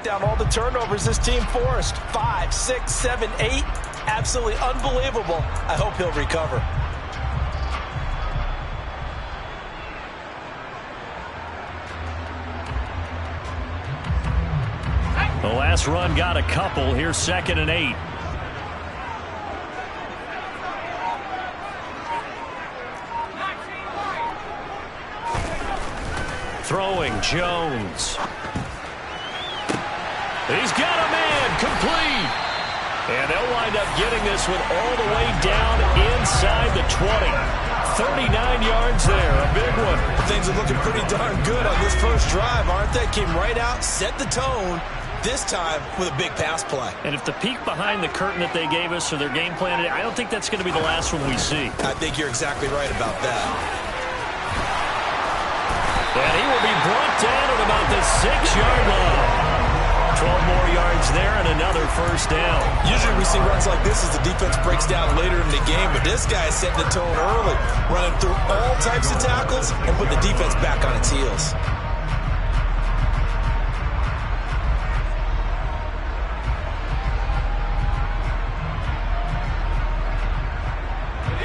down all the turnovers this team forced. 5, 6, 7, 8. Absolutely unbelievable. I hope he'll recover. The last run got a couple. Here's 2nd and 8. Throwing Jones. He's got a man complete. And they'll wind up getting this one all the way down inside the 20. 39 yards there, a big one. Things are looking pretty darn good on this first drive, aren't they? Came right out, set the tone, this time with a big pass play. And if the peek behind the curtain that they gave us or their game plan, I don't think that's going to be the last one we see. I think you're exactly right about that. And he will be brought down at about the 6-yard line. 12 more yards there and another first down. Usually we see runs like this as the defense breaks down later in the game, but this guy is setting the tone early, running through all types of tackles and put the defense back on its heels.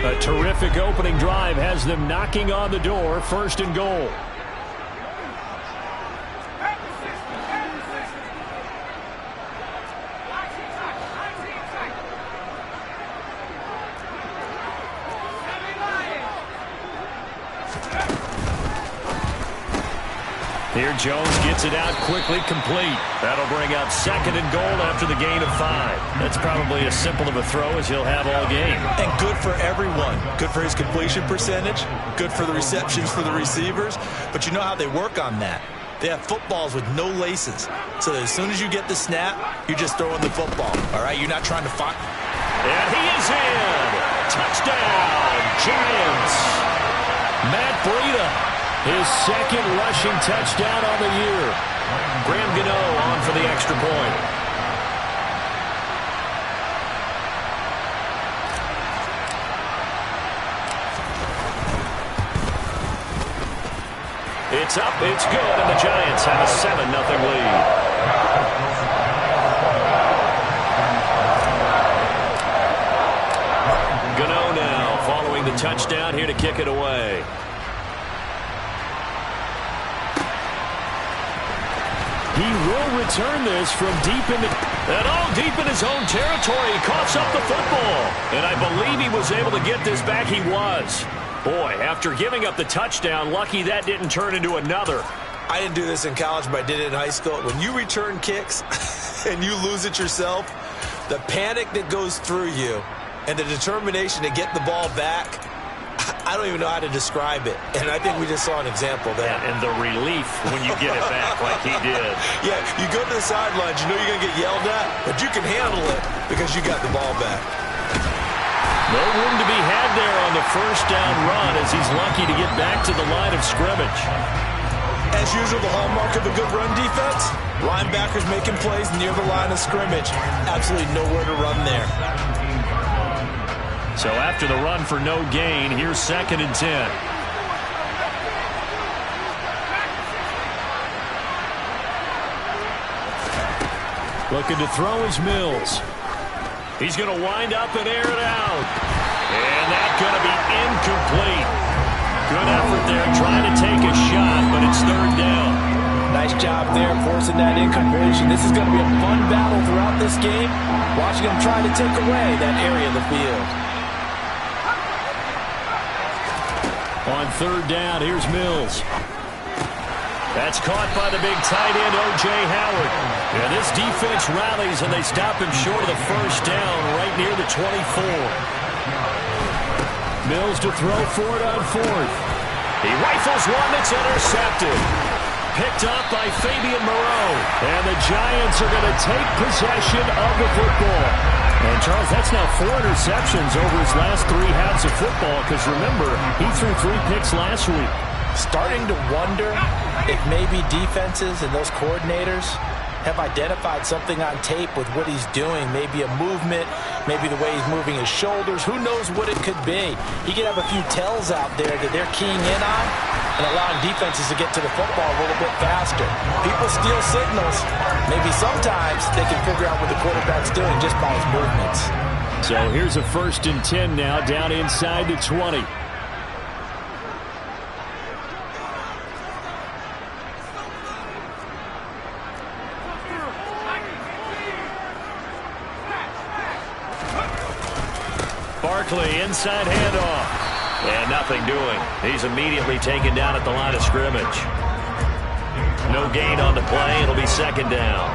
A terrific opening drive has them knocking on the door. 1st and goal. Here Jones gets it out quickly, complete. That'll bring up 2nd and goal after the gain of 5. That's probably as simple of a throw as he'll have all game. And good for everyone. Good for his completion percentage. Good for the receptions for the receivers. But you know how they work on that. They have footballs with no laces. So that as soon as you get the snap, you're just throwing the football. All right? You're not trying to find. And he is in. Touchdown, Giants. Matt Breida. His 2nd rushing touchdown on the year. Graham Gano on for the extra point. It's up, it's good, and the Giants have a 7-0 lead. Gano now following the touchdown here to kick it away. He will return this from deep in his own territory. He coughs up the football. And I believe he was able to get this back. He was. Boy, after giving up the touchdown, lucky that didn't turn into another. I didn't do this in college, but I did it in high school. When you return kicks and you lose it yourself, the panic that goes through you and the determination to get the ball back, I don't even know how to describe it. And I think we just saw an example there. And the relief when you get it back like he did. Yeah, you go to the sidelines, you know you're going to get yelled at, but you can handle it because you got the ball back. No room to be had there on the first down run as he's lucky to get back to the line of scrimmage. As usual, the hallmark of a good run defense, linebackers making plays near the line of scrimmage. Absolutely nowhere to run there. So after the run for no gain, here's 2nd and 10. Looking to throw is Mills. He's going to wind up and air it out. And that's going to be incomplete. Good effort there trying to take a shot, but it's 3rd down. Nice job there forcing that incompletion. This is going to be a fun battle throughout this game. Watching him try to take away that area of the field. On 3rd down, here's Mills. That's caught by the big tight end, O.J. Howard. Yeah, this defense rallies, and they stop him short of the first down right near the 24. Mills to throw for it on 4th. He rifles one that's intercepted. Picked up by Fabian Moreau. And the Giants are going to take possession of the football. And, Charles, that's now 4 interceptions over his last 3 halves of football because, remember, he threw 3 picks last week. Starting to wonder if maybe defenses and those coordinators have identified something on tape with what he's doing. Maybe a movement, maybe the way he's moving his shoulders. Who knows what it could be? He could have a few tells out there that they're keying in on. and allowing defenses to get to the football a little bit faster. People steal signals. Maybe sometimes they can figure out what the quarterback's doing just by his movements. So here's a 1st and 10 now, down inside the 20. Barkley, inside handoff. And nothing doing. He's immediately taken down at the line of scrimmage. No gain on the play. It'll be 2nd down.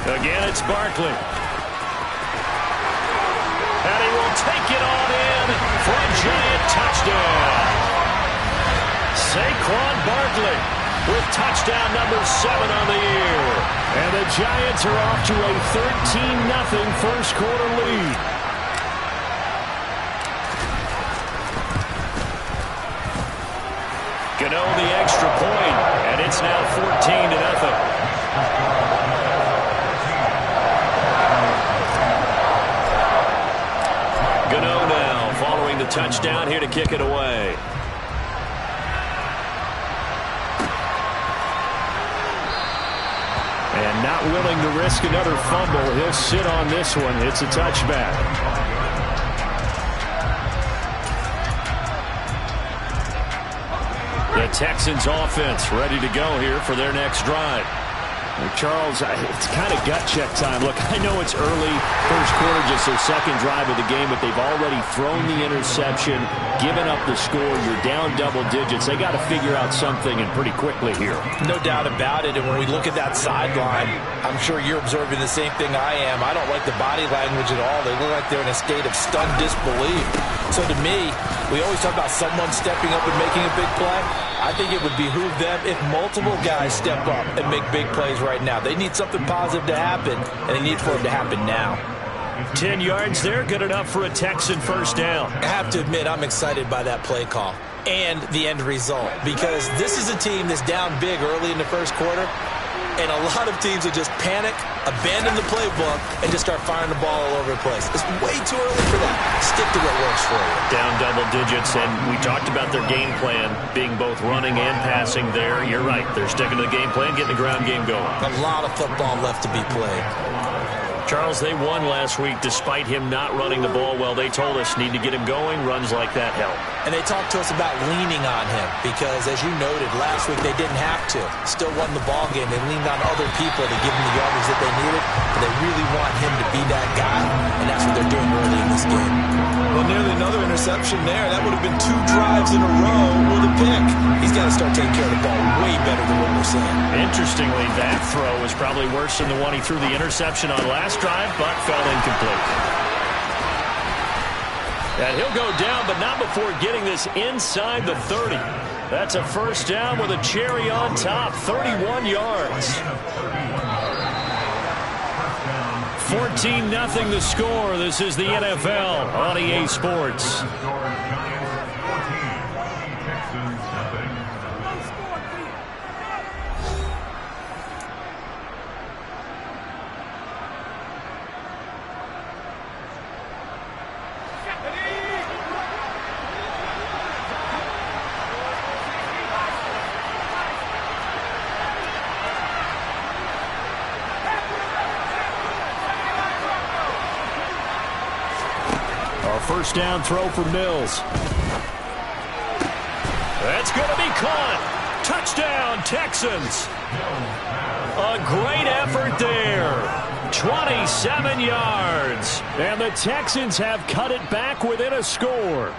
Again, it's Barkley. And he will take it on in for a Giant touchdown. Saquon Barkley with touchdown number 7 on the year. And the Giants are off to a 13-0 first quarter lead. Gano the extra point, and it's now 14-0. Gano now following the touchdown here to kick it away. And not willing to risk another fumble, he'll sit on this one. It's a touchback. The Texans offense ready to go here for their next drive. Charles, it's kind of gut check time. Look, I know it's early, first quarter, just their 2nd drive of the game, but they've already thrown the interception, given up the score. You're down double digits. They got to figure out something, and pretty quickly here. No doubt about it, and when we look at that sideline, I'm sure you're observing the same thing I am. I don't like the body language at all. They look like they're in a state of stunned disbelief. So to me, we always talk about someone stepping up and making a big play. I think it would behoove them if multiple guys step up and make big plays right now. They need something positive to happen, and they need for it to happen now. 10 yards there, good enough for a Texan first down. I have to admit, I'm excited by that play call and the end result, because this is a team that's down big early in the first quarter, and a lot of teams will just panic, abandon the playbook, and just start firing the ball all over the place. It's way too early for that. Stick to what works for you. Down double digits, and we talked about their game plan being both running and passing there. You're right. They're sticking to the game plan, getting the ground game going. A lot of football left to be played. Charles, they won last week despite him not running the ball well. They told us need to get him going. Runs like that help. And they talked to us about leaning on him because, as you noted, last week they didn't have to. Still won the ball game. They leaned on other people to give them the yardage that they needed. But they really want him to be that guy, and that's what they're doing early in this game. Well, nearly another interception there. That would have been 2 drives in a row with a pick. He's got to start taking care of the ball way better than what we're seeing. Interestingly, that throw was probably worse than the one he threw the interception on last drive, but fell incomplete. And he'll go down, but not before getting this inside the 30. That's a first down with a cherry on top, 31 yards. 14-0 the score. This is the NFL on EA Sports. First down throw for Mills. That's going to be caught. Touchdown, Texans. A great effort there. 27 yards. And the Texans have cut it back within a score.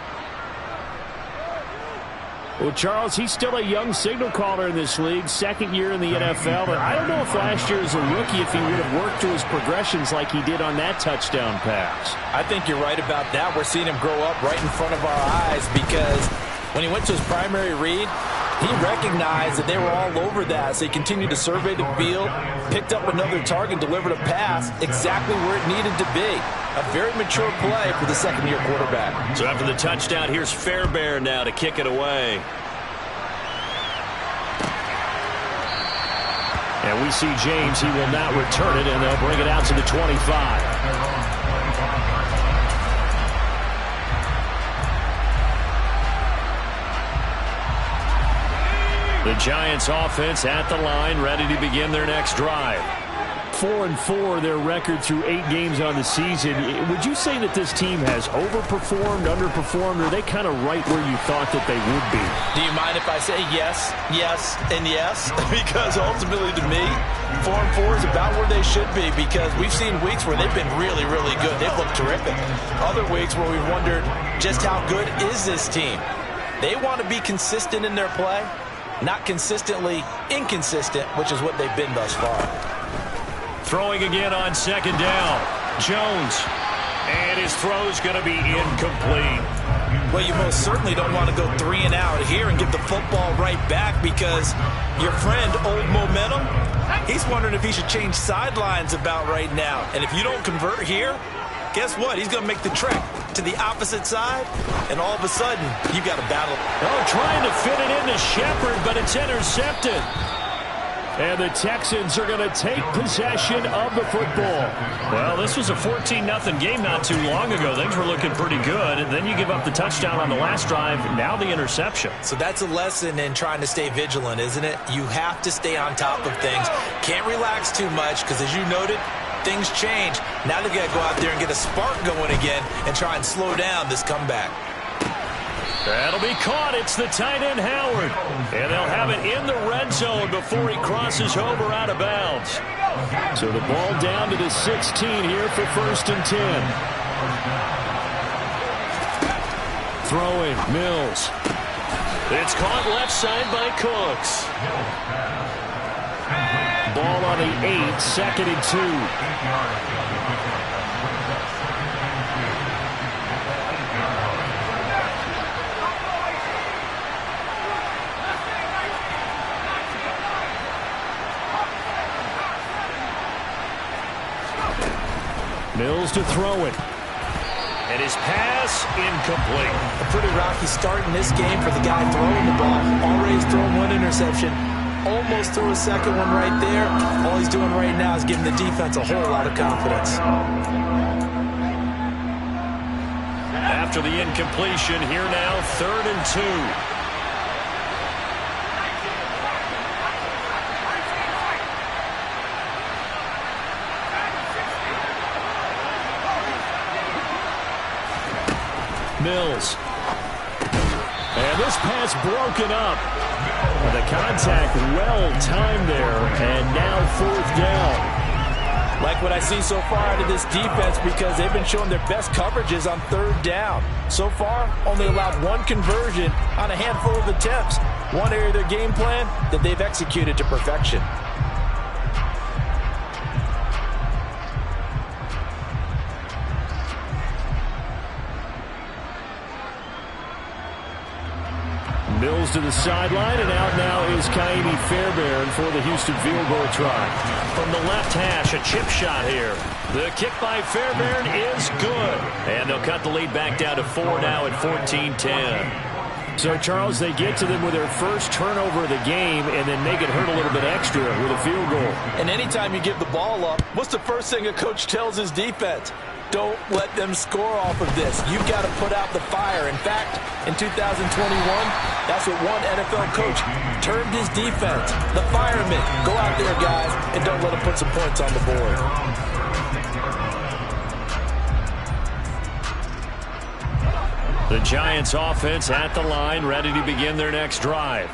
Well, Charles, he's still a young signal caller in this league, 2nd year in the NFL. But I don't know if last year as a rookie, if he would have worked through his progressions like he did on that touchdown pass. I think you're right about that. We're seeing him grow up right in front of our eyes because when he went to his primary read, he recognized that they were all over that. So he continued to survey the field, picked up another target, delivered a pass exactly where it needed to be. A very mature play for the 2nd-year quarterback. So after the touchdown, here's Fairbairn now to kick it away. And we see James. He will not return it, and they'll bring it out to the 25. The Giants offense at the line, ready to begin their next drive. 4-4, their record through 8 games on the season. Would you say that this team has overperformed, underperformed, or are they kind of right where you thought that they would be? Do you mind if I say yes, yes, and yes? Because ultimately to me, 4-4 is about where they should be, because we've seen weeks where they've been really, really good. They've looked terrific. Other weeks where we've wondered just how good is this team. They want to be consistent in their play, not consistently inconsistent, which is what they've been thus far. Throwing again on second down. Jones. And his throw's going to be incomplete. Well, you most certainly don't want to go 3 and out here and give the football right back, because your friend, Old Momentum, he's wondering if he should change sidelines about right now. And if you don't convert here, guess what? He's going to make the trek to the opposite side, and all of a sudden, you got a battle. Oh, trying to fit it into Shepard, but it's intercepted. And the Texans are going to take possession of the football. Well, this was a 14-0 game not too long ago. Things were looking pretty good. And then you give up the touchdown on the last drive. Now the interception. So that's a lesson in trying to stay vigilant, isn't it? You have to stay on top of things. Can't relax too much, because as you noted, things change. Now they've got to go out there and get a spark going again and try and slow down this comeback. That'll be caught. It's the tight end, Howard. And they'll have it in the red zone before he crosses over out of bounds. So the ball down to the 16 here for 1st and 10. Throwing, Mills. It's caught left side by Cooks. Ball on the 8, 2nd and 2. Mills to throw it. And his pass incomplete. A pretty rocky start in this game for the guy throwing the ball. Already thrown 1 interception. Almost threw a second one right there. All he's doing right now is giving the defense a whole lot of confidence. After the incompletion, here now, 3rd and 2. Mills. And this pass broken up. The contact well timed there, and now 4th down. Like what I see so far out of this defense, because they've been showing their best coverages on 3rd down. So far, only allowed 1 conversion on a handful of attempts. One area of their game plan that they've executed to perfection. Mills to the sideline, and out now is Kaimi Fairbairn for the Houston field goal try. From the left hash, a chip shot here. The kick by Fairbairn is good. And they'll cut the lead back down to 4 now at 14-10. So, Charles, they get to them with their first turnover of the game and then make it hurt a little bit extra with a field goal. And anytime you give the ball up, what's the first thing a coach tells his defense? Don't let them score off of this. You've got to put out the fire. In fact, in 2021, that's what one NFL coach termed his defense. The firemen. Go out there, guys, and don't let them put some points on the board. The Giants offense at the line, ready to begin their next drive.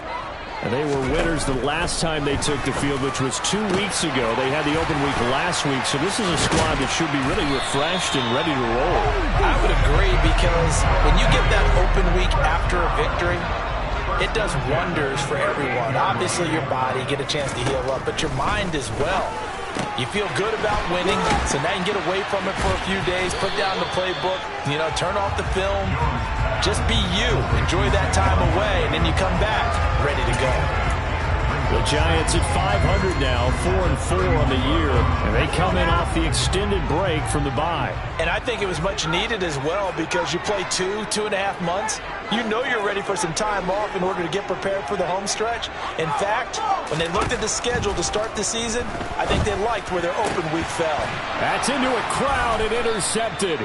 And they were winners the last time they took the field, which was 2 weeks ago. They had the open week last week, so this is a squad that should be really refreshed and ready to roll. I would agree, because when you get that open week after a victory, it does wonders for everyone. Obviously, your body, get a chance to heal up, but your mind as well. You feel good about winning, so now you can get away from it for a few days, put down the playbook, turn off the film. Just be you. Enjoy that time away, and then you come back ready to go. The Giants at .500 now, 4-4 on the year, and they come in off the extended break from the bye. And I think it was much needed as well because you play 2.5 months. You know you're ready for some time off in order to get prepared for the home stretch. In fact, when they looked at the schedule to start the season, I think they liked where their open week fell. That's into a crowd and intercepted.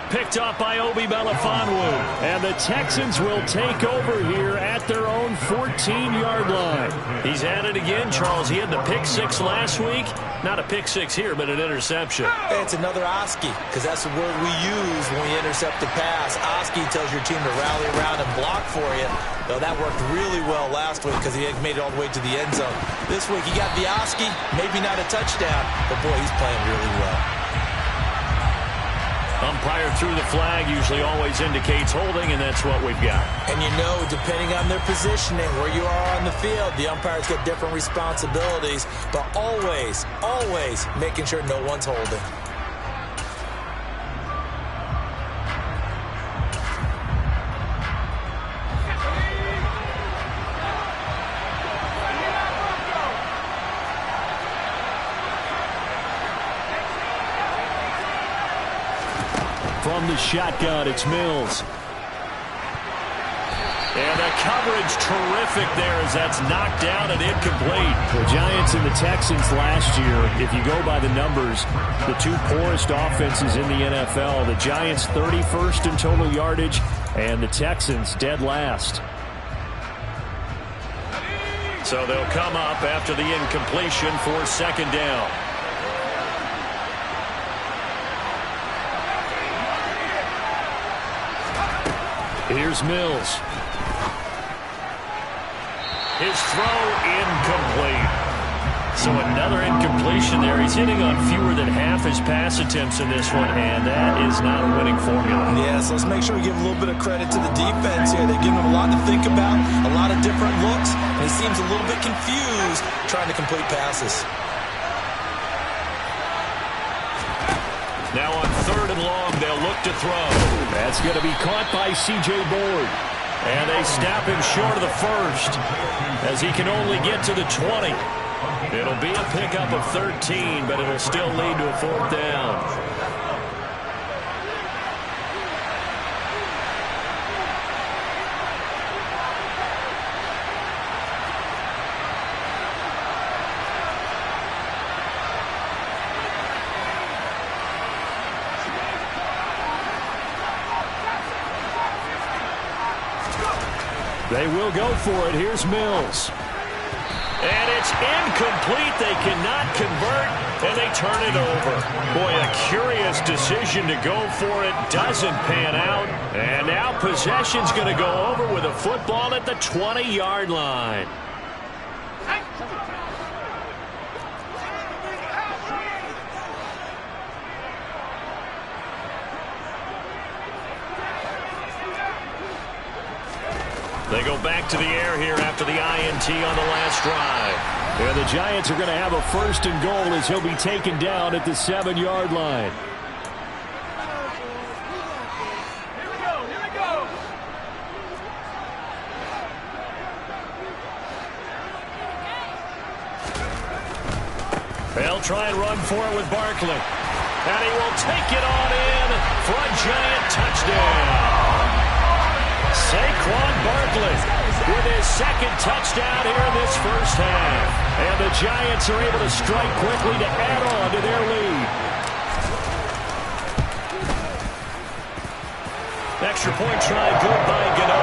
Picked off by Obi Melifonwu. And the Texans will take over here at their own 14-yard line. He's at it again, Charles. He had the pick six last week. Not a pick six here, but an interception. Hey, it's another Oski, because that's the word we use when we intercept the pass. Oski tells your team to rally around and block for you. Though that worked really well last week because he made it all the way to the end zone. This week he got the Oski, maybe not a touchdown, but boy, he's playing really well. Umpire threw the flag, usually always indicates holding, and that's what we've got. And you know, depending on their positioning, where you are on the field, the umpires get different responsibilities, but always, always making sure no one's holding. From the shotgun, it's Mills. And the coverage terrific there as that's knocked down and incomplete. The Giants and the Texans last year, if you go by the numbers, the two poorest offenses in the NFL. The Giants 31st in total yardage, and the Texans dead last. So they'll come up after the incompletion for second down. Here's Mills. His throw incomplete. So another incompletion there. He's hitting on fewer than half his pass attempts in this one, and that is not a winning formula. Yeah, so let's make sure we give a little bit of credit to the defense here. They're giving him a lot to think about, a lot of different looks, and he seems a little bit confused trying to complete passes. Now on third and long, they'll look to throw. That's going to be caught by C.J. Board. And they snap him short of the first as he can only get to the 20. It'll be a pickup of 13, but it'll still lead to a fourth down. They will go for it. Here's Mills. And it's incomplete. They cannot convert, and they turn it over. Boy, a curious decision to go for it. Doesn't pan out. And now possession's going to go over with a football at the 20-yard line. They go back to the air here after the INT on the last drive. And the Giants are going to have a first and goal as he'll be taken down at the 7-yard line. They'll try and run for it with Barkley. And he will take it on in for a Giant touchdown. Saquon Barkley with his second touchdown here in this first half. And the Giants are able to strike quickly to add on to their lead. Extra point try good by Gano.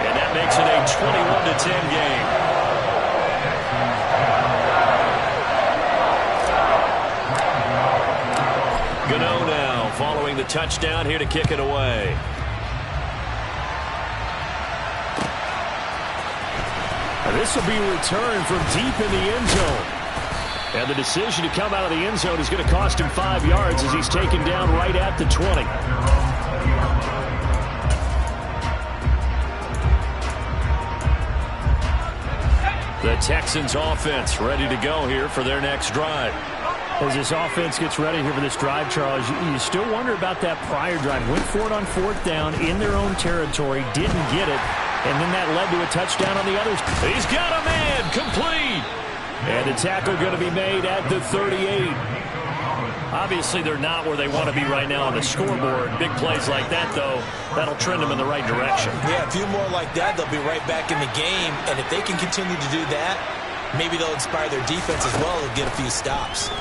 And that makes it a 21-10 game. Gano now following the touchdown here to kick it away. This will be returned from deep in the end zone. And the decision to come out of the end zone is going to cost him 5 yards as he's taken down right at the 20. The Texans offense ready to go here for their next drive. As this offense gets ready here for this drive, Charles, you still wonder about that prior drive. Went for it on fourth down in their own territory, didn't get it, and then that led to a touchdown on the other. He's got a man, complete. And the tackle going to be made at the 38. Obviously, they're not where they want to be right now on the scoreboard. Big plays like that, though, that'll trend them in the right direction. Yeah, a few more like that, they'll be right back in the game. And if they can continue to do that, maybe they'll inspire their defense as well and get a few stops.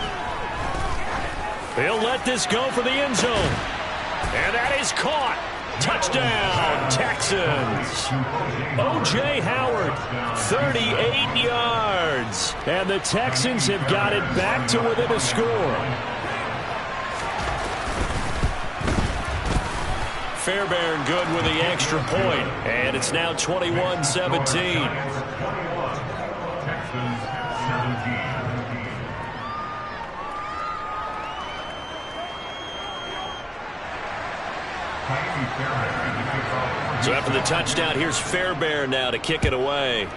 He'll let this go for the end zone. And that is caught. Touchdown, Texans. O.J. Howard, 38 yards. And the Texans have got it back to within a score. Fairbairn good with the extra point. And it's now 21-17. So after the touchdown, here's Fairbairn now to kick it away.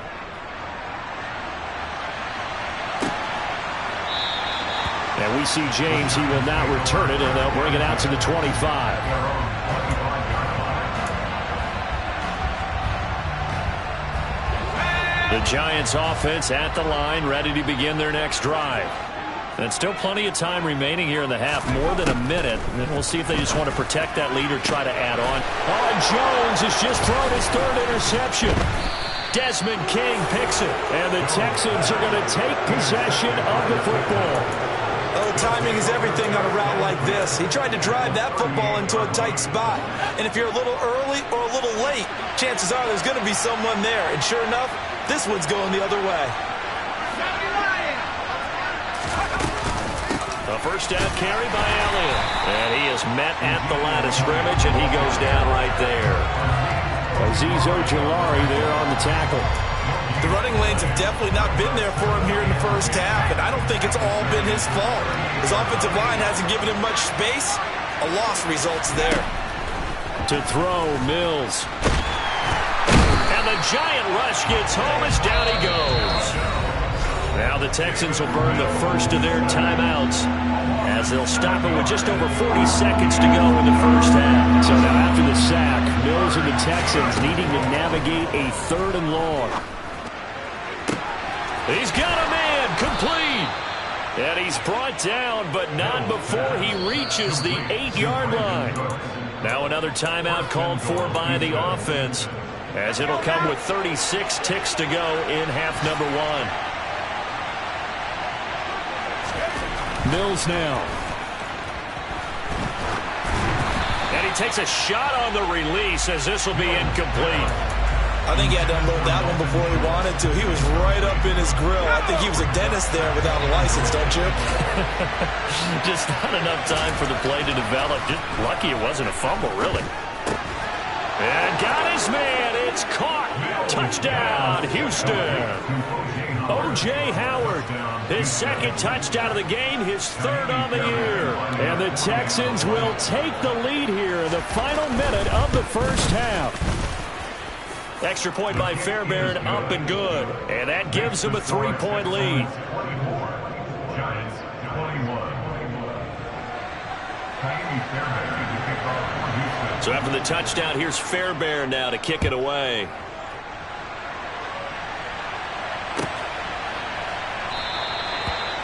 And we see James. He will not return it, and they'll bring it out to the 25. The Giants offense at the line, ready to begin their next drive. And still plenty of time remaining here in the half, more than a minute. And we'll see if they just want to protect that lead or try to add on. Oh, and Jones has just thrown his third interception. Desmond King picks it. And the Texans are going to take possession of the football. Oh, timing is everything on a route like this. He tried to drive that football into a tight spot. And if you're a little early or a little late, chances are there's going to be someone there. And sure enough, this one's going the other way. A first down carry by Elliott. And he is met at the line of scrimmage, and he goes down right there. Azeez Ojulari there on the tackle. The running lanes have definitely not been there for him here in the first half, and I don't think it's all been his fault. His offensive line hasn't given him much space. A loss results there. To throw, Mills. And the giant rush gets home as down he goes. Now the Texans will burn the first of their timeouts as they'll stop it with just over 40 seconds to go in the first half. So now after the sack, Mills and the Texans needing to navigate a 3rd and long. He's got a man complete. And he's brought down, but not before he reaches the 8-yard line. Now another timeout called for by the offense as it'll come with 36 ticks to go in half number 1. Mills now. And he takes a shot on the release as this will be incomplete. I think he had to unload that one before he wanted to. He was right up in his grill. I think he was a dentist there without a license, don't you? Just not enough time for the play to develop. Just lucky it wasn't a fumble, really. And got his man. It's caught. Touchdown, Houston. O.J. Howard, his 2nd touchdown of the game, his 3rd on the year. And the Texans will take the lead here in the final minute of the first half. Extra point by Fairbairn, up and good. And that gives them a 3-point lead. So after the touchdown, here's Fairbairn now to kick it away.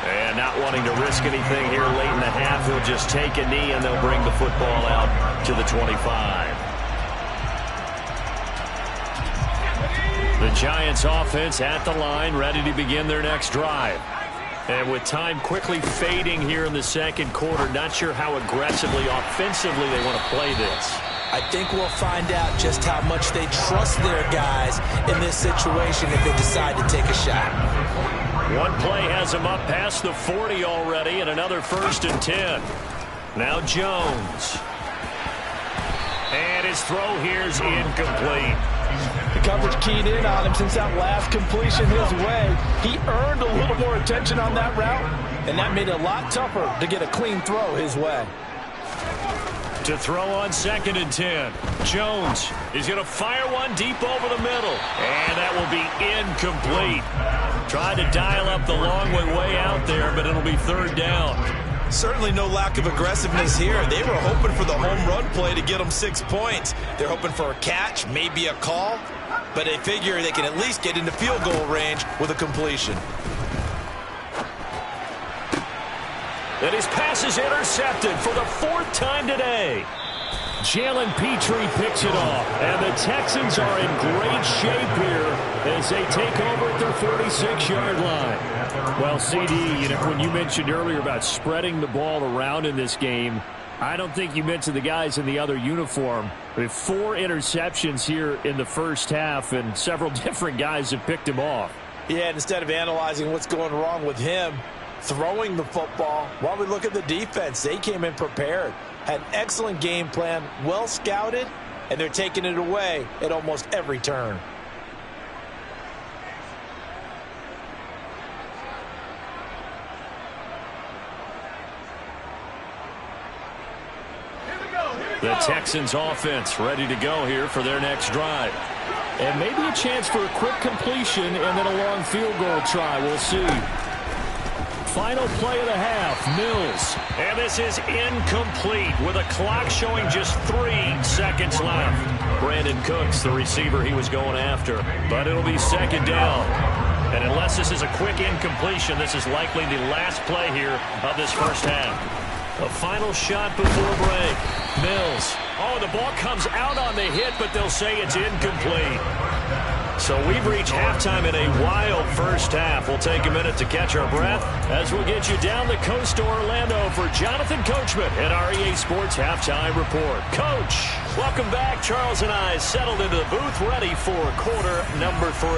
And not wanting to risk anything here late in the half, he'll just take a knee and they'll bring the football out to the 25. The Giants offense at the line, ready to begin their next drive. And with time quickly fading here in the second quarter, not sure how aggressively, offensively they want to play this. I think we'll find out just how much they trust their guys in this situation if they decide to take a shot. One play has him up past the 40 already, and another 1st and 10. Now Jones. And his throw here's incomplete. The coverage keyed in on him since that last completion his way. He earned a little more attention on that route, and that made it a lot tougher to get a clean throw his way. To throw on 2nd and 10. Jones is going to fire one deep over the middle. And that will be incomplete. Tried to dial up the long way out there, but it'll be 3rd down. Certainly no lack of aggressiveness here. They were hoping for the home run play to get them 6 points. They're hoping for a catch, maybe a call, but they figure they can at least get into field goal range with a completion. And his pass is intercepted for the 4th time today. Jalen Petrie picks it off. And the Texans are in great shape here as they take over at their 46-yard line. Well, CD, when you mentioned earlier about spreading the ball around in this game, I don't think you mentioned the guys in the other uniform. We have 4 interceptions here in the first half, and several different guys have picked him off. Yeah, and instead of analyzing what's going wrong with him, throwing the football, while we look at the defense, they came in prepared, had an excellent game plan, well scouted, and they're taking it away at almost every turn. The Texans offense ready to go here for their next drive. And maybe a chance for a quick completion and then a long field goal try. We'll see. Final play of the half, Mills. And this is incomplete with a clock showing just 3 seconds left. Brandon Cooks, the receiver he was going after. But it'll be 2nd down. And unless this is a quick incompletion, this is likely the last play here of this first half. A final shot before break. Mills. Oh, the ball comes out on the hit, but they'll say it's incomplete. So we've reached halftime in a wild first half. We'll take a minute to catch our breath as we'll get you down the coast to Orlando for Jonathan Coachman at our EA Sports Halftime Report. Coach, welcome back. Charles and I settled into the booth ready for quarter number 3.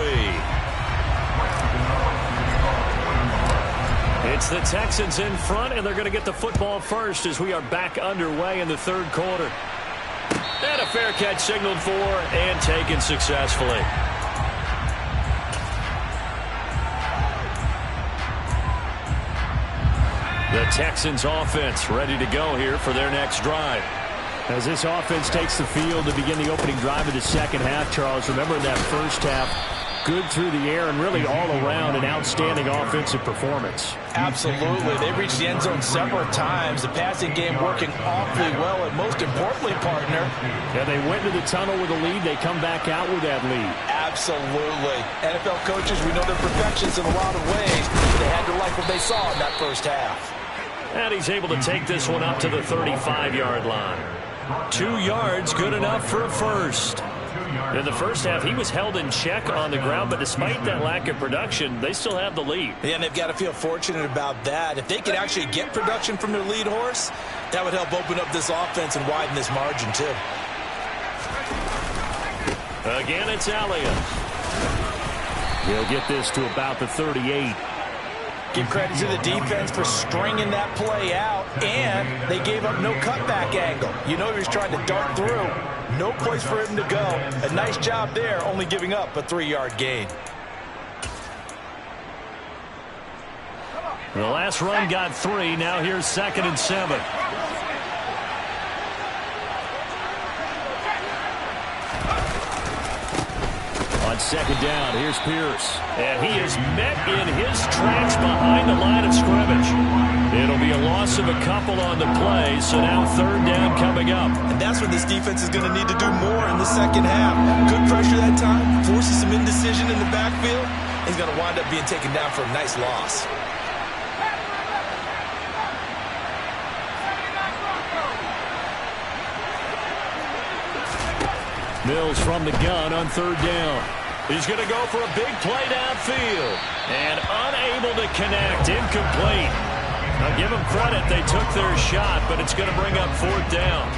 It's the Texans in front, and they're going to get the football first as we are back underway in the 3rd quarter. And a fair catch signaled for and taken successfully. The Texans offense ready to go here for their next drive. As this offense takes the field to begin the opening drive of the second half, Charles, remember in that first half, good through the air and really all around an outstanding offensive performance. Absolutely. They reached the end zone several times. The passing game working awfully well, and most importantly, partner. Yeah, they went to the tunnel with a lead. They come back out with that lead. Absolutely. NFL coaches, we know they're perfectionists in a lot of ways. They had to like what they saw in that first half. And he's able to take this one up to the 35-yard line. 2 yards, good enough for a first. In the first half, he was held in check on the ground, but despite that lack of production, they still have the lead. Yeah, and they've got to feel fortunate about that. If they could actually get production from their lead horse, that would help open up this offense and widen this margin, too. Again, it's Elliott. He'll get this to about the 38. Give credit to the defense for stringing that play out, and they gave up no cutback angle. You know he was trying to dart through. No place for him to go. A nice job there, only giving up a 3-yard gain. The last run got 3. Now here's 2nd and 7. On 2nd down, here's Pierce. And he is met in his tracks behind the line of scrimmage. It'll be a loss of a couple on the play, so now 3rd down coming up. And that's what this defense is going to need to do more in the second half. Good pressure that time, forces some indecision in the backfield. He's going to wind up being taken down for a nice loss. Mills from the gun on 3rd down. He's going to go for a big play downfield. And unable to connect. Incomplete. Now give them credit. They took their shot, but it's going to bring up 4th down.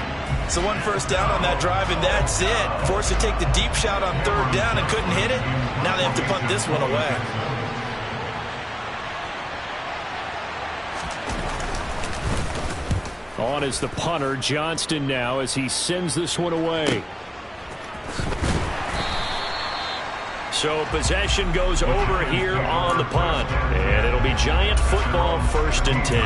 So 1 first down on that drive, and that's it. Forced to take the deep shot on 3rd down and couldn't hit it. Now they have to punt this one away. On is the punter, Johnston, now as he sends this one away. So possession goes over here on the punt. And it'll be Giant football, 1st and 10.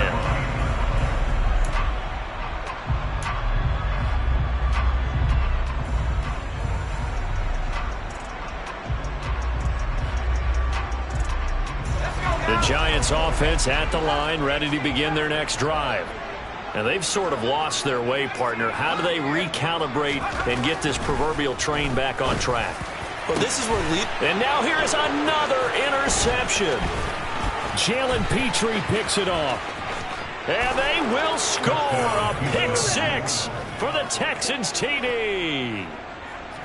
The Giants offense at the line, ready to begin their next drive. And they've sort of lost their way, partner. How do they recalibrate and get this proverbial train back on track? Well, this is where And now here is another interception. Jalen Petrie picks it off. And they will score a pick six for the Texans TD.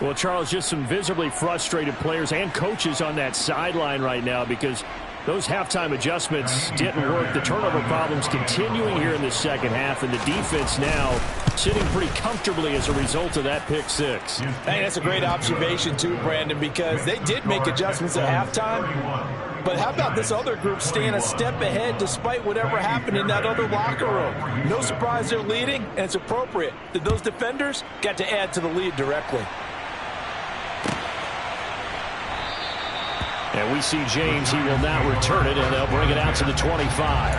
Well, Charles, just some visibly frustrated players and coaches on that sideline right now because those halftime adjustments didn't work. The turnover problems continuing here in the second half, and the defense now sitting pretty comfortably as a result of that pick six. Hey, that's a great observation too, Brandon, because they did make adjustments at halftime. But how about this other group staying a step ahead despite whatever happened in that other locker room? No surprise they're leading, and it's appropriate that those defenders got to add to the lead directly. And we see James. He will not return it, and they'll bring it out to the 25.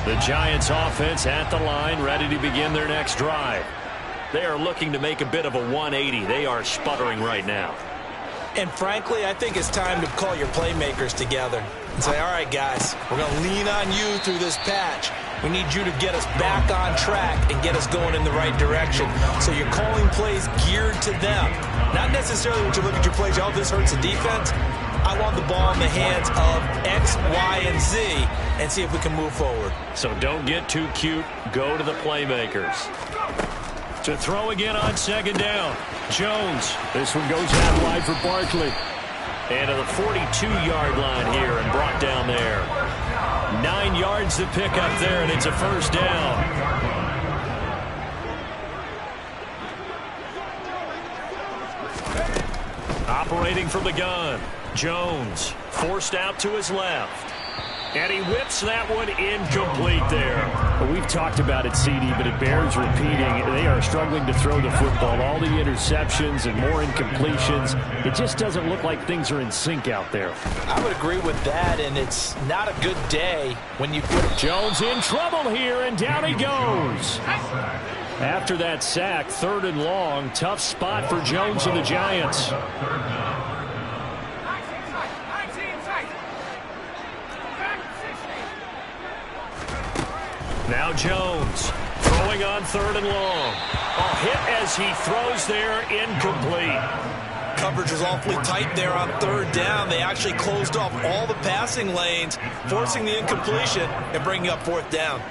The Giants offense at the line, ready to begin their next drive. They are looking to make a bit of a 180. They are sputtering right now. And frankly, I think it's time to call your playmakers together and say, all right, guys, we're going to lean on you through this patch. We need you to get us back on track and get us going in the right direction. So you're calling plays geared to them. Not necessarily when you look at your plays, oh, this hurts the defense. I want the ball in the hands of X, Y, and Z and see if we can move forward. So don't get too cute. Go to the playmakers. To throw again on second down. Jones. This one goes out wide for Barkley. And to the 42-yard line here and brought down there. 9 yards to pick up there, and it's a first down. Operating from the gun. Jones forced out to his left. And he whips that one incomplete there. Well, we've talked about it, CD, but it bears repeating. They are struggling to throw the football. All the interceptions and more incompletions. It just doesn't look like things are in sync out there. I would agree with that, and it's not a good day when you put Jones in trouble here, and down he goes. After that sack, 3rd and long, tough spot for Jones and the Giants. Now Jones throwing on 3rd and long. A hit as he throws there, incomplete. Coverage was awfully tight there on 3rd down. They actually closed off all the passing lanes, forcing the incompletion and bringing up 4th down.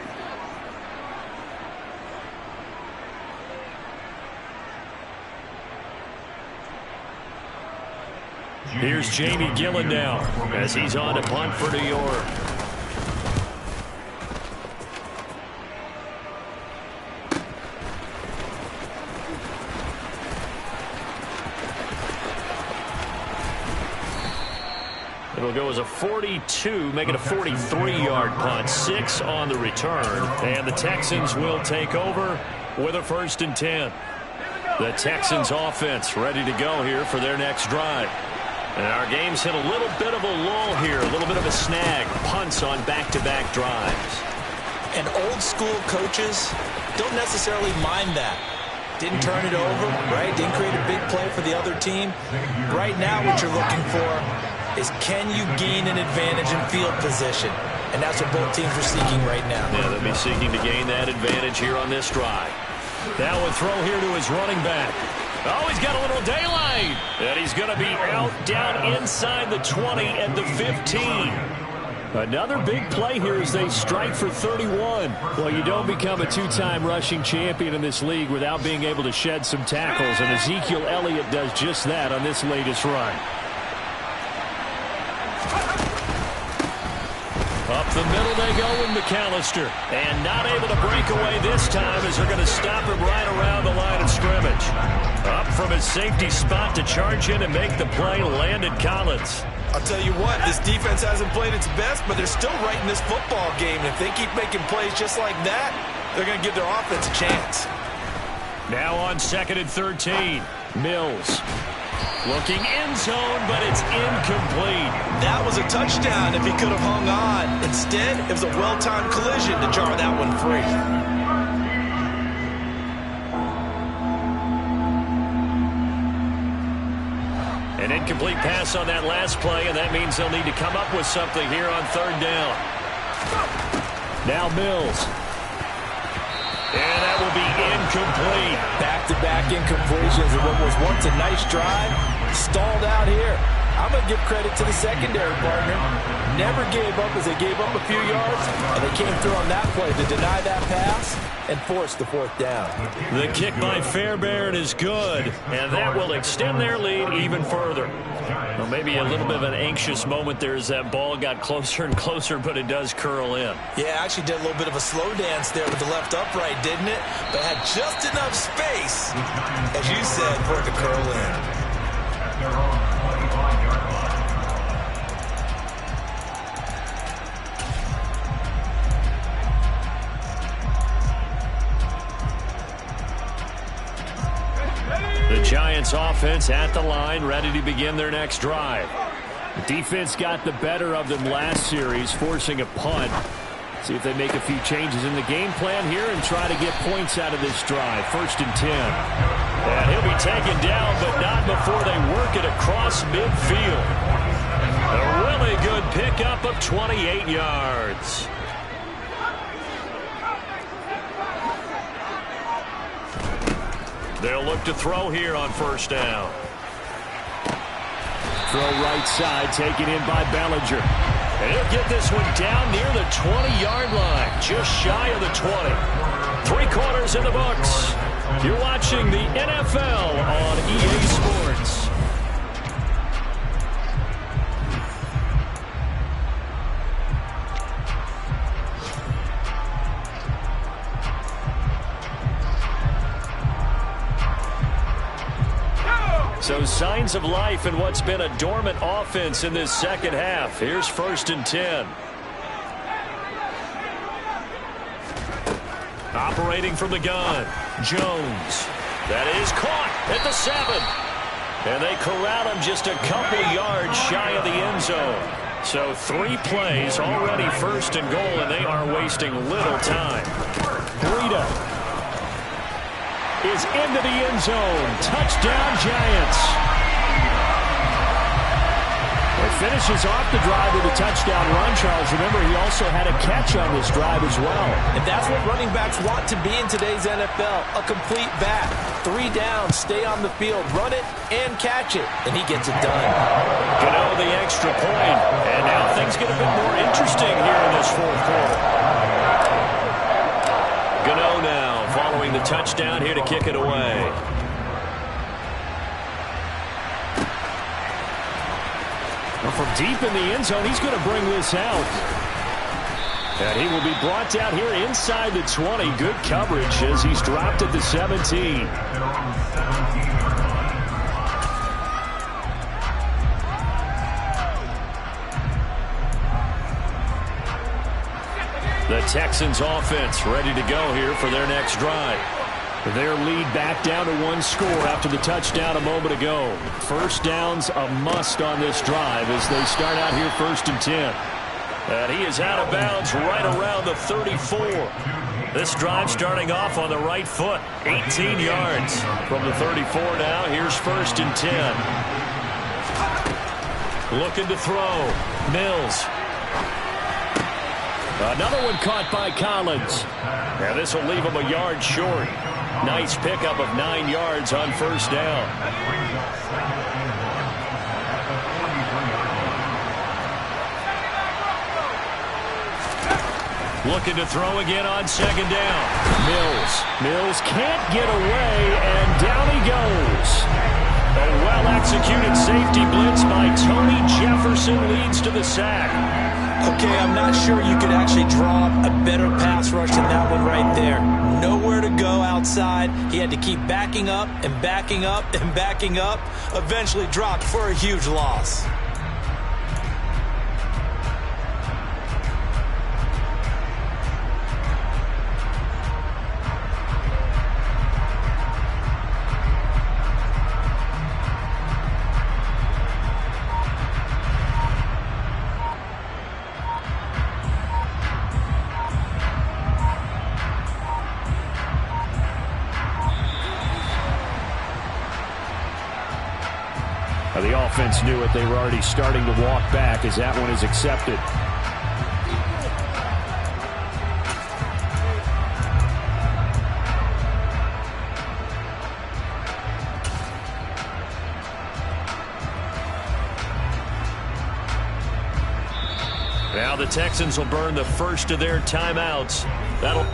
Here's Jamie Gillen now as he's on to punt for New York. It'll go as a 42, make it a 43-yard punt. 6 on the return. And the Texans will take over with a 1st and 10. The Texans offense ready to go here for their next drive. And our game's hit a little bit of a lull here, a little bit of a snag. Punts on back-to-back drives. And old school coaches don't necessarily mind that. Didn't turn it over, right? Didn't create a big play for the other team. Right now what you're looking for is can you gain an advantage in field position? And that's what both teams are seeking right now. Yeah, they'll be seeking to gain that advantage here on this drive. Now a throw here to his running back. Oh, he's got a little daylight. And he's going to be out down inside the 20 and the 15. Another big play here as they strike for 31. Well, you don't become a 2-time rushing champion in this league without being able to shed some tackles. And Ezekiel Elliott does just that on this latest run. Up the middle they go with McAllister. And not able to break away this time as they're going to stop him right around the line of scrimmage. Up from his safety spot to charge in and make the play, Landon Collins. I'll tell you what, this defense hasn't played its best, but they're still right in this football game. And if they keep making plays just like that, they're going to give their offense a chance. Now on 2nd and 13, Mills. Looking end zone, but it's incomplete. That was a touchdown if he could have hung on. Instead, it was a well-timed collision to jar that one free. An incomplete pass on that last play, and that means they'll need to come up with something here on 3rd down. Now Mills. And that will be incomplete. Back-to-back incompletions of what was once a nice drive Stalled out here. I'm going to give credit to the secondary partner. Never gave up as they gave up a few yards, and they came through on that play to deny that pass and force the fourth down. The kick by Fairbairn is good, and that will extend their lead even further. Well, maybe a little bit of an anxious moment there as that ball got closer and closer, but it does curl in. Yeah, actually did a little bit of a slow dance there with the left upright, didn't it? But had just enough space, as you said, for it to curl in. The Giants offense at the line, ready to begin their next drive. The defense got the better of them last series, forcing a punt. See if they make a few changes in the game plan here and try to get points out of this drive. 1st and 10. And he'll be taken down, but not before they work it across midfield. A really good pickup of 28 yards. They'll look to throw here on 1st down. Throw right side, taken in by Bellinger. And he'll get this one down near the 20-yard line, just shy of the 20. 3 quarters in the books. You're watching the NFL on EA Sports. So signs of life in what's been a dormant offense in this second half. Here's 1st and 10. Operating from the gun, Jones. That is caught at the 7. And they corral him just a couple yards shy of the end zone. So 3 plays, already 1st and goal, and they are wasting little time. Breida is into the end zone. Touchdown, Giants. It finishes off the drive with a touchdown run, Charles. Remember, he also had a catch on this drive as well. And that's what running backs want to be in today's NFL, a complete back. 3 downs, stay on the field, run it, and catch it. And he gets it done. Gano the extra point. And now things get a bit more interesting here in this 4th quarter. Gano now following the touchdown here to kick it away. Well, from deep in the end zone, he's going to bring this out. And he will be brought down here inside the 20. Good coverage as he's dropped at the 17. The Texans offense ready to go here for their next drive. Their lead back down to 1 score after the touchdown a moment ago. 1st down's a must on this drive as they start out here 1st and 10. And he is out of bounds right around the 34. This drive starting off on the right foot. 18 yards from the 34 now. Here's 1st and 10. Looking to throw. Mills. Another one caught by Collins. And this will leave him a yard short. Nice pickup of 9 yards on 1st down. Looking to throw again on 2nd down. Mills can't get away, and down he goes. A well-executed safety blitz by Tony Jefferson leads to the sack. Okay, I'm not sure you could actually draw up a better pass rush than that one right there. Nowhere to go outside. He had to keep backing up and backing up and backing up. Eventually dropped for a huge loss. The offense knew it. They were already starting to walk back as that one is accepted. Now the Texans will burn the first of their timeouts. That'll...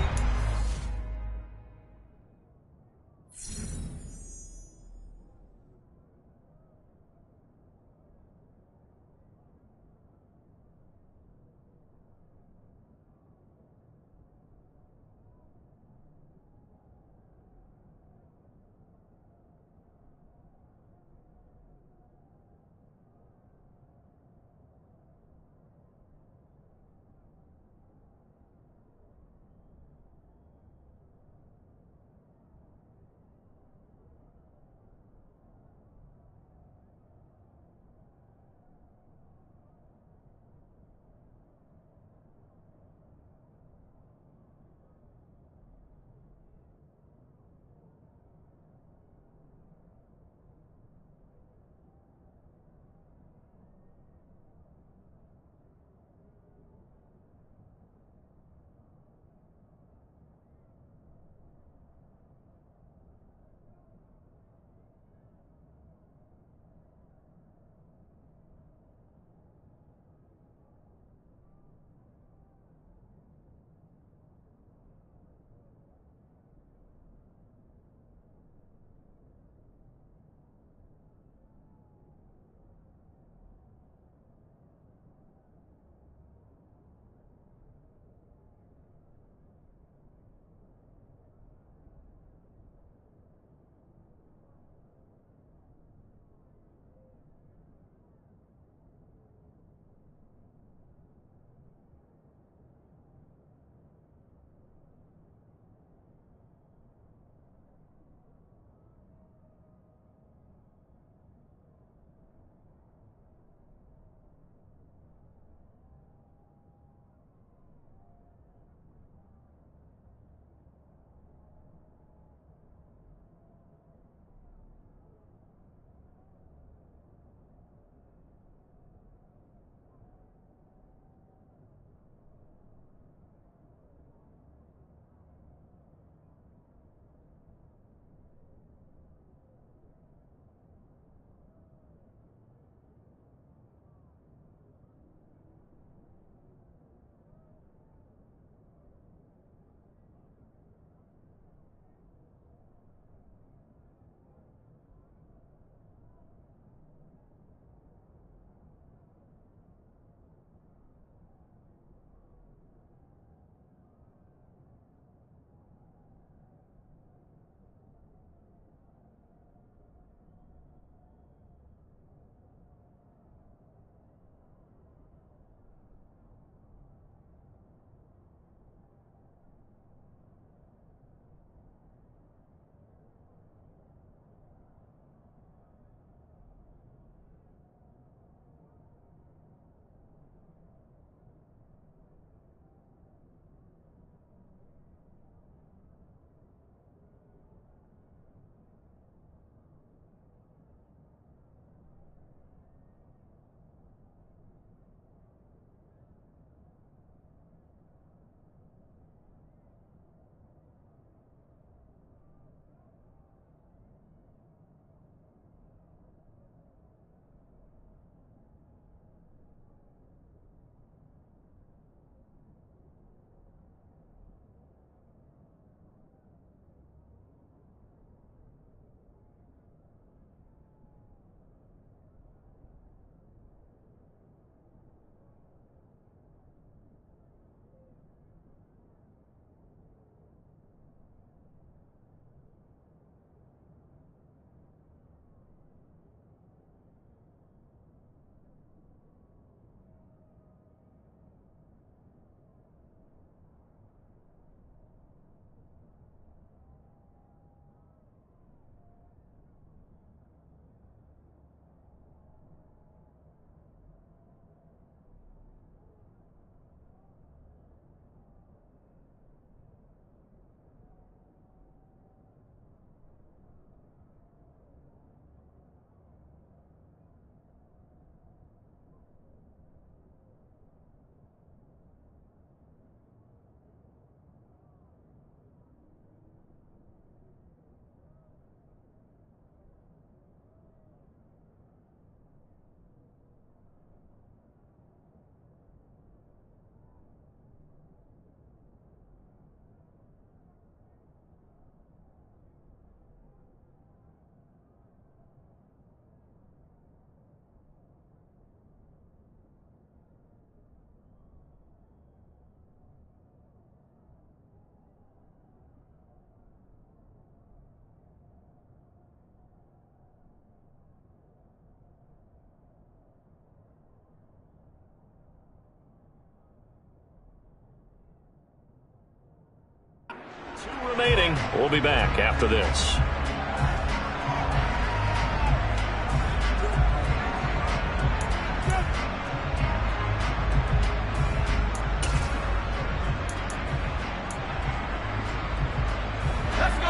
remaining. We'll be back after this.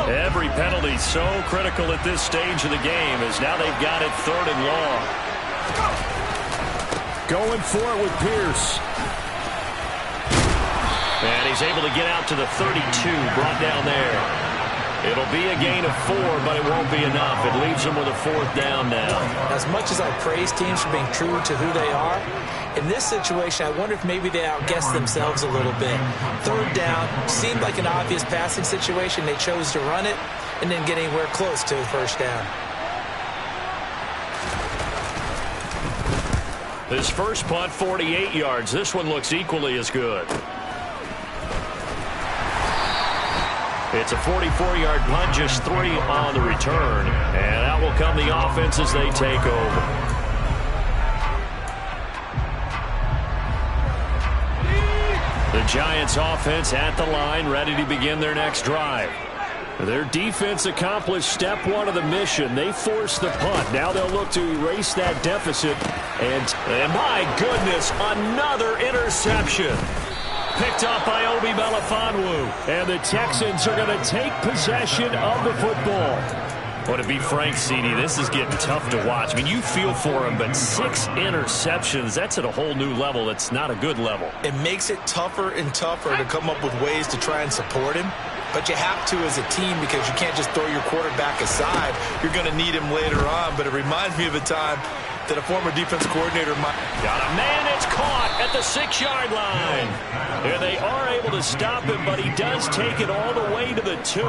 Every penalty so critical at this stage of the game, as now they've got it 3rd and long. Going for it with Pierce. And he's able to get out to the 32, brought down there. It'll be a gain of 4, but it won't be enough. It leaves them with a 4th down now. As much as I praise teams for being true to who they are, in this situation, I wonder if maybe they outguessed themselves a little bit. 3rd down seemed like an obvious passing situation. They chose to run it and didn't get anywhere close to the 1st down. This first punt, 48 yards. This one looks equally as good. It's a 44-yard punt, just 3 on the return. And out will come the offense as they take over. The Giants offense at the line, ready to begin their next drive. Their defense accomplished step 1 of the mission. They forced the punt. Now they'll look to erase that deficit. And my goodness, another interception. Picked up by Obi Melifonwu. And the Texans are going to take possession of the football. Well, to be frank, CD, this is getting tough to watch. I mean, you feel for him, but 6 interceptions, that's at a whole new level. It's not a good level. It makes it tougher and tougher to come up with ways to try and support him. But you have to as a team, because you can't just throw your quarterback aside. You're going to need him later on. But it reminds me of a time that a former defense coordinator might. Got a man, it's caught at the 6-yard line. And they are able to stop him, but he does take it all the way to the 2.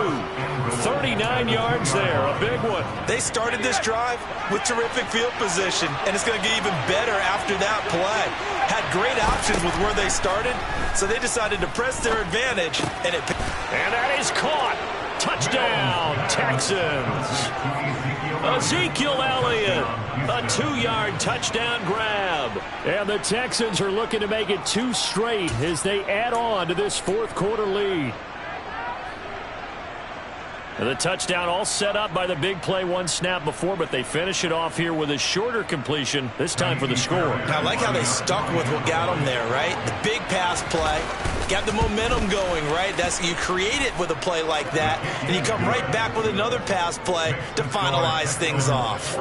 39 yards there, a big one. They started this drive with terrific field position, and it's going to get even better after that play. Had great options with where they started, so they decided to press their advantage, and that is caught. Touchdown, Texans. Ezekiel Elliott, a 2-yard touchdown grab. And the Texans are looking to make it 2 straight as they add on to this 4th quarter lead. And the touchdown all set up by the big play 1 snap before, but they finish it off here with a shorter completion, this time for the score. I like how they stuck with what got them there, right? The big pass play. Got the momentum going, right? You create it with a play like that, and you come right back with another pass play to finalize things off.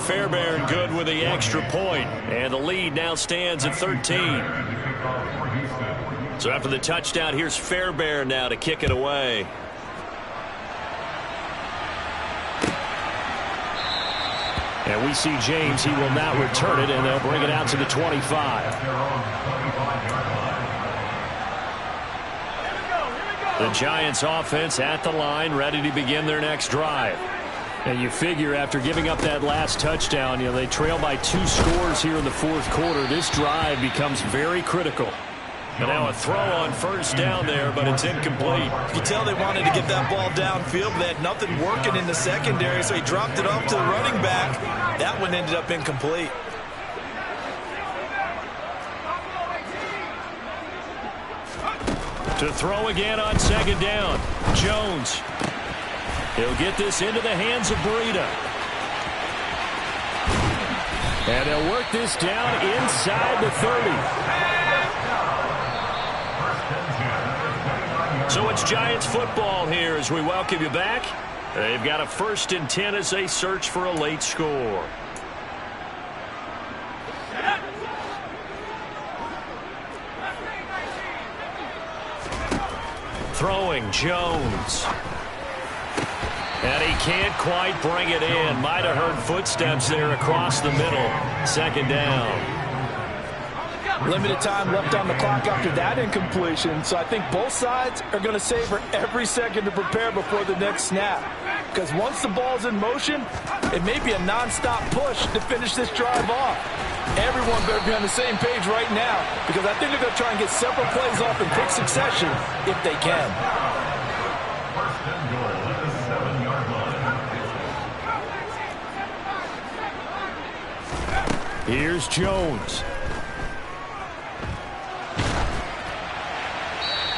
Fairbairn good with the extra point, and the lead now stands at 13. So after the touchdown, here's Fairbairn now to kick it away. And we see James, he will not return it, and they'll bring it out to the 25. The Giants offense at the line, ready to begin their next drive. And you figure after giving up that last touchdown, they trail by 2 scores here in the 4th quarter. This drive becomes very critical. And now a throw on 1st down there, but it's incomplete. You can tell they wanted to get that ball downfield, but they had nothing working in the secondary, so he dropped it off to the running back. That one ended up incomplete. To throw again on 2nd down. Jones. He'll get this into the hands of Breida. And they'll work this down inside the 30. So it's Giants football here as we welcome you back. They've got a 1st and 10 as they search for a late score. Throwing Jones. And he can't quite bring it in. Might have heard footsteps there across the middle. 2nd down. Limited time left on the clock after that incompletion, so I think both sides are going to savor every second to prepare before the next snap. Because once the ball's in motion, it may be a non-stop push to finish this drive off. Everyone better be on the same page right now, because I think they're going to try and get several plays off in quick succession if they can. Here's Jones.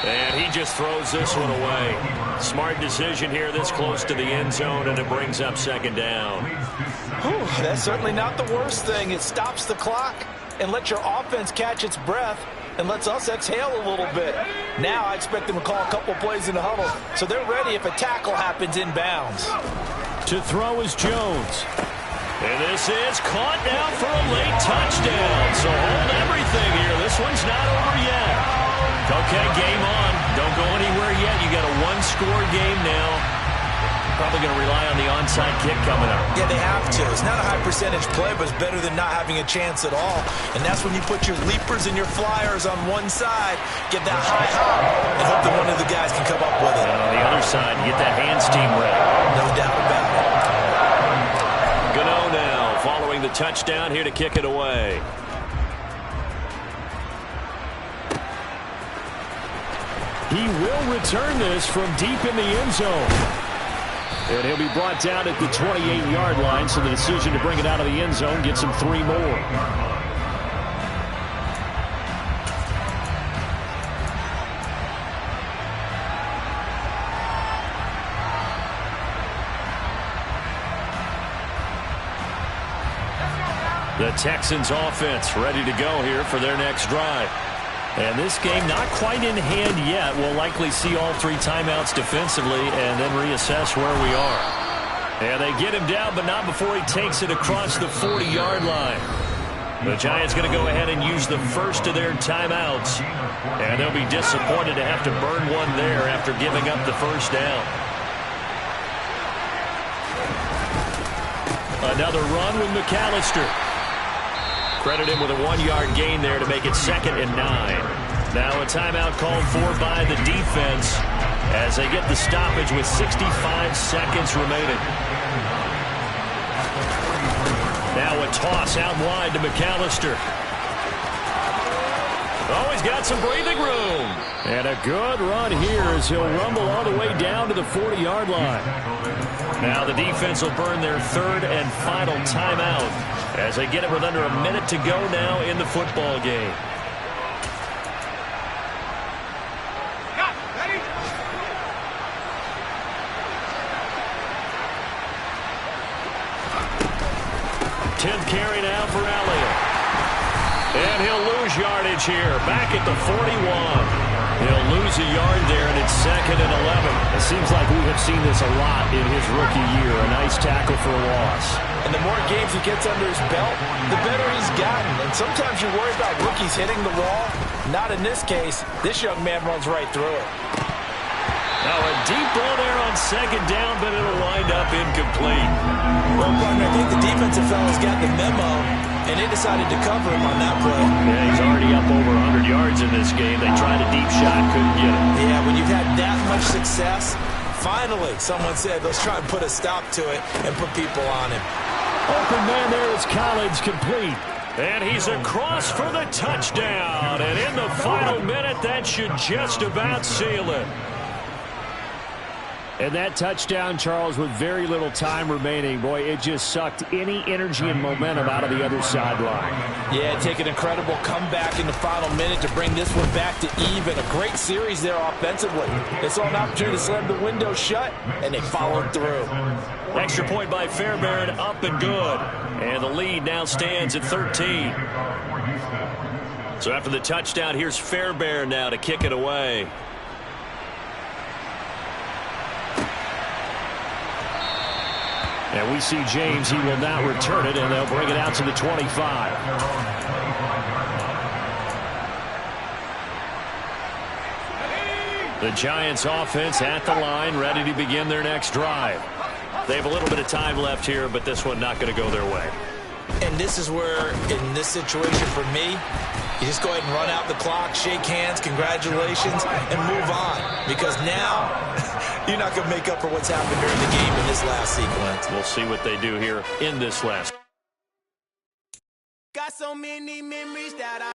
And he just throws this one away. Smart decision here this close to the end zone, and it brings up second down. Whew, that's certainly not the worst thing. It stops the clock and lets your offense catch its breath and lets us exhale a little bit. Now I expect them to call a couple plays in the huddle, so they're ready if a tackle happens inbounds. To throw is Jones. And this is caught now for a late touchdown. So hold everything here. This one's not over yet. Okay, game on. Don't go anywhere yet. You got a one-score game now. Probably going to rely on the onside kick coming up. Yeah, they have to. It's not a high percentage play, but it's better than not having a chance at all. And that's when you put your leapers and your flyers on one side, get that high hop, and hope that one of the guys can come up with it. And on the other side, get that hands team ready. No doubt about it. Gano now following the touchdown here to kick it away. He will return this from deep in the end zone. And he'll be brought down at the 28-yard line, so the decision to bring it out of the end zone gets him 3 more. The Texans offense ready to go here for their next drive. And this game not quite in hand yet. We'll likely see all 3 timeouts defensively and then reassess where we are. And they get him down, but not before he takes it across the 40-yard line. The Giants going to go ahead and use the first of their timeouts. And they'll be disappointed to have to burn one there after giving up the first down. Another run with McAllister. Credit him with a 1-yard gain there to make it 2nd and 9. Now a timeout called for by the defense as they get the stoppage with 65 seconds remaining. Now a toss out wide to McAllister. Oh, he's got some breathing room. And a good run here as he'll rumble all the way down to the 40-yard line. Now the defense will burn their 3rd and final timeout as they get it with under a minute to go now in the football game. Tenth carry now for Elliott. And he'll lose yardage here. Back at the 41. He'll lose a yard there, and it's 2nd and 11. It seems like we have seen this a lot in his rookie year. A nice tackle for a loss. And the more games he gets under his belt, the better he's gotten. And sometimes you worry about rookies hitting the wall. Not in this case. This young man runs right through it. Now a deep ball there on 2nd down, but it'll wind up incomplete. Well, partner, I think the defensive fellas got the memo, and they decided to cover him on that play. Yeah, he's already up over 100 yards in this game. They tried a deep shot, couldn't get it. Yeah, when you've had that much success, finally someone said, let's try and put a stop to it and put people on him. Open man there is Collins, complete. And he's across for the touchdown. And in the final minute, that should just about seal it. And that touchdown, Charles, with very little time remaining, boy, it just sucked any energy and momentum out of the other sideline. Yeah, take an incredible comeback in the final minute to bring this one back to even. A great series there offensively. They saw an opportunity to slam the window shut, and they followed through. Extra point by Fairbairn, up and good. And the lead now stands at 13. So after the touchdown, here's Fairbairn now to kick it away. And we see James, he will not return it, and they'll bring it out to the 25. The Giants offense at the line, ready to begin their next drive. They have a little bit of time left here, but this one not going to go their way. And this is where, in this situation for me, you just go ahead and run out the clock, shake hands, congratulations, and move on. Because now, you're not going to make up for what's happened during the game in this last sequence. We'll see what they do here in this last. Got so many memories that